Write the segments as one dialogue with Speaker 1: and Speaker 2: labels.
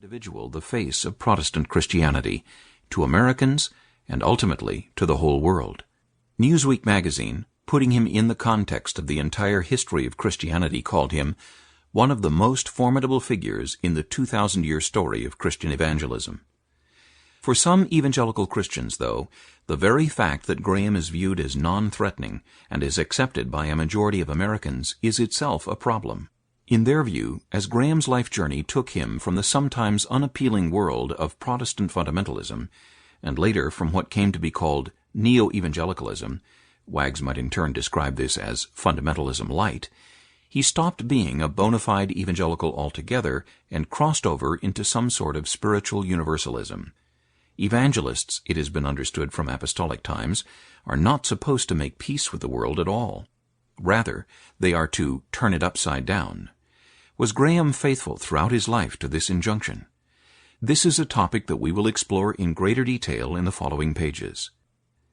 Speaker 1: individual the face of Protestant Christianity, to Americans, and ultimately to the whole world. Newsweek magazine, putting him in the context of the entire history of Christianity, called him one of the most formidable figures in the 2,000-year story of Christian evangelism. For some evangelical Christians, though, the very fact that Graham is viewed as non-threatening and is accepted by a majority of Americans is itself a problem. In their view, as Graham's life journey took him from the sometimes unappealing world of Protestant fundamentalism, and later from what came to be called neo-evangelicalism, Wags might in turn describe this as fundamentalism light, he stopped being a bona fide evangelical altogether and crossed over into some sort of spiritual universalism. Evangelists, it has been understood from apostolic times, are not supposed to make peace with the world at all. Rather, they are to turn it upside down. Was Graham faithful throughout his life to this injunction? This is a topic that we will explore in greater detail in the following pages.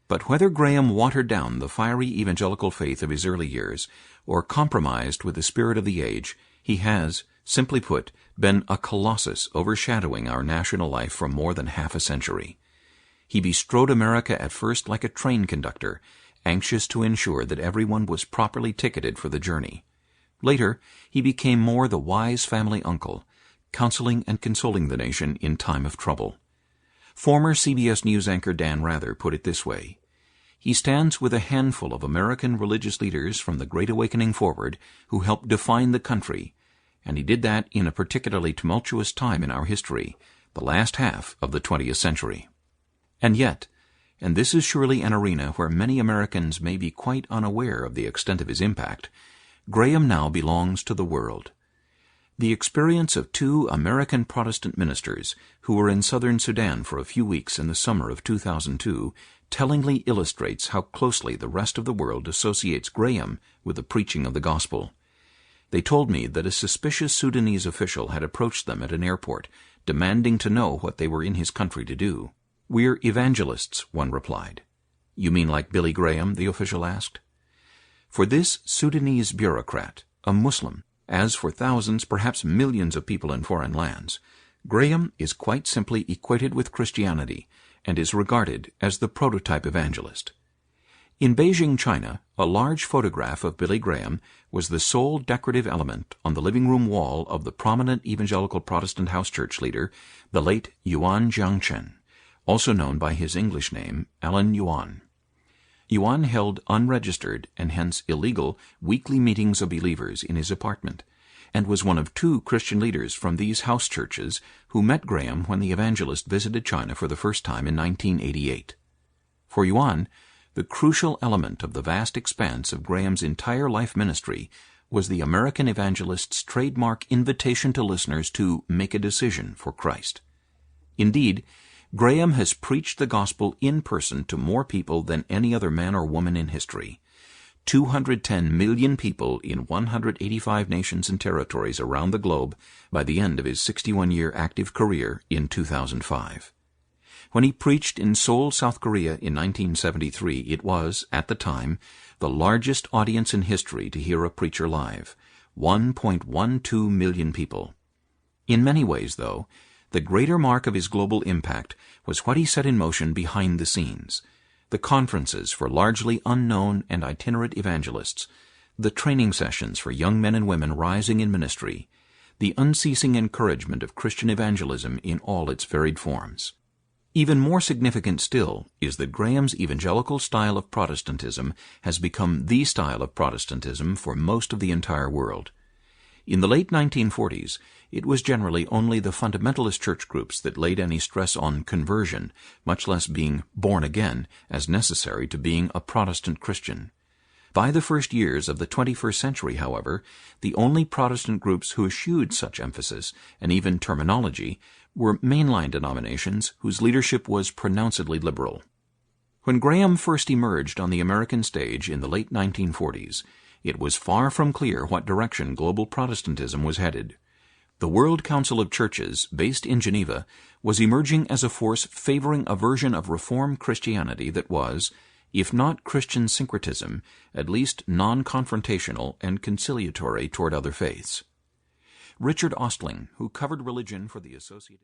Speaker 1: But whether Graham watered down the fiery evangelical faith of his early years, or compromised with the spirit of the age, he has, simply put, been a colossus overshadowing our national life for more than half a century. He bestrode America at first like a train conductor, anxious to ensure that everyone was properly ticketed for the journey. Later, he became more the wise family uncle, counseling and consoling the nation in time of trouble. Former CBS News anchor Dan Rather put it this way: he stands with a handful of American religious leaders from the Great Awakening forward who helped define the country, and he did that in a particularly tumultuous time in our history, the last half of the 20th century. And yet, and this is surely an arena where many Americans may be quite unaware of the extent of his impact, Graham now belongs to the world. The experience of two American Protestant ministers who were in southern Sudan for a few weeks in the summer of 2002 tellingly illustrates how closely the rest of the world associates Graham with the preaching of the gospel. They told me that a suspicious Sudanese official had approached them at an airport, demanding to know what they were in his country to do. "We're evangelists," one replied. "You mean like Billy Graham?" the official asked. For this Sudanese bureaucrat, a Muslim, as for thousands, perhaps millions of people in foreign lands, Graham is quite simply equated with Christianity and is regarded as the prototype evangelist. In Beijing, China, a large photograph of Billy Graham was the sole decorative element on the living room wall of the prominent evangelical Protestant house church leader, the late Yuan Jiangchen, also known by his English name, Alan Yuan. Yuan held unregistered and hence illegal weekly meetings of believers in his apartment, and was one of two Christian leaders from these house churches who met Graham when the evangelist visited China for the first time in 1988. For Yuan, the crucial element of the vast expanse of Graham's entire life ministry was the American evangelist's trademark invitation to listeners to make a decision for Christ. Indeed, Graham has preached the gospel in person to more people than any other man or woman in history. 210 million people in 185 nations and territories around the globe by the end of his 61-year active career in 2005. When he preached in Seoul, South Korea in 1973, it was, at the time, the largest audience in history to hear a preacher live, 1.12 million people. In many ways, though, the greater mark of his global impact was what he set in motion behind the scenes: the conferences for largely unknown and itinerant evangelists, the training sessions for young men and women rising in ministry, the unceasing encouragement of Christian evangelism in all its varied forms. Even more significant still is that Graham's evangelical style of Protestantism has become the style of Protestantism for most of the entire world. In the late 1940s, it was generally only the fundamentalist church groups that laid any stress on conversion, much less being born again, as necessary to being a Protestant Christian. By the first years of the 21st century, however, the only Protestant groups who eschewed such emphasis, and even terminology, were mainline denominations whose leadership was pronouncedly liberal. When Graham first emerged on the American stage in the late 1940s, it was far from clear what direction global Protestantism was headed. The World Council of Churches, based in Geneva, was emerging as a force favoring a version of Reform Christianity that was, if not Christian syncretism, at least non-confrontational and conciliatory toward other faiths. Richard Ostling, who covered religion for the Associated